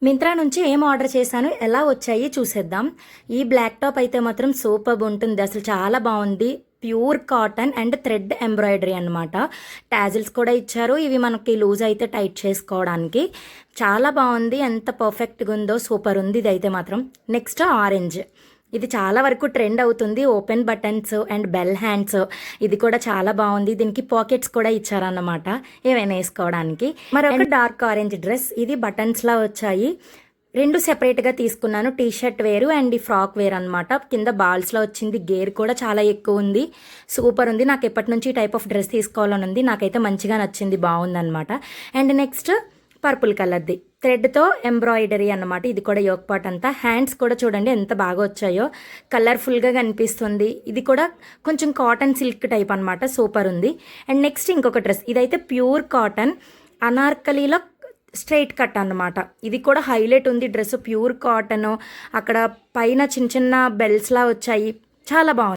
మింత్రా నుంచి ఏం ఆర్డర్ చేశాను, ఎలా వచ్చాయి చూసేద్దాం. ఈ బ్లాక్ టాప్ అయితే మాత్రం సూపర్బ్ ఉంటుంది. అసలు చాలా బాగుంది. Pure cotton and thread embroidery అనమాట. టాజిల్స్ కూడా ఇచ్చారు. ఇవి మనకి లూజ్ అయితే టైట్ చేసుకోవడానికి చాలా బాగుంది. ఎంత పర్ఫెక్ట్గా ఉందో, సూపర్ ఉంది ఇది అయితే మాత్రం. నెక్స్ట్ ఆరెంజ్, ఇది చాలా వరకు ట్రెండ్ అవుతుంది. Open buttons and bell hands, ఇది కూడా చాలా బాగుంది. దీనికి పాకెట్స్ కూడా ఇచ్చారన్నమాట ఏమైనా వేసుకోవడానికి. మరొక డార్క్ ఆరెంజ్ డ్రెస్, ఇది బటన్స్లా వచ్చాయి. రెండు సెపరేట్గా తీసుకున్నాను. టీ షర్ట్ వేరు అండ్ ఈ ఫ్రాక్ వేర్ అనమాట. కింద బాల్స్లో వచ్చింది. గేర్ కూడా చాలా ఎక్కువ ఉంది. సూపర్ ఉంది. నాకు ఎప్పటి నుంచి ఈ టైప్ ఆఫ్ డ్రెస్ తీసుకోవాలని ఉంది. నాకైతే మంచిగా నచ్చింది, బాగుందన్నమాట. అండ్ నెక్స్ట్ పర్పుల్ కలర్ది థ్రెడ్తో ఎంబ్రాయిడరీ అన్నమాట. ఇది కూడా యోక్ పార్ట్ అంతా. హ్యాండ్స్ కూడా చూడండి ఎంత బాగా వచ్చాయో, కలర్ఫుల్గా కనిపిస్తుంది. ఇది కూడా కొంచెం కాటన్ సిల్క్ టైప్ అనమాట. సూపర్ ఉంది. అండ్ నెక్స్ట్ ఇంకొక డ్రెస్, ఇదైతే ప్యూర్ కాటన్ అనార్కలీలో స్ట్రైట్ కట్ అన్నమాట. ఇది కూడా హైలైట్ ఉంది డ్రెస్. ప్యూర్ కాటన్, అక్కడ పైన చిన్న చిన్న బెల్స్లా వచ్చాయి. చాలా బాగుంది.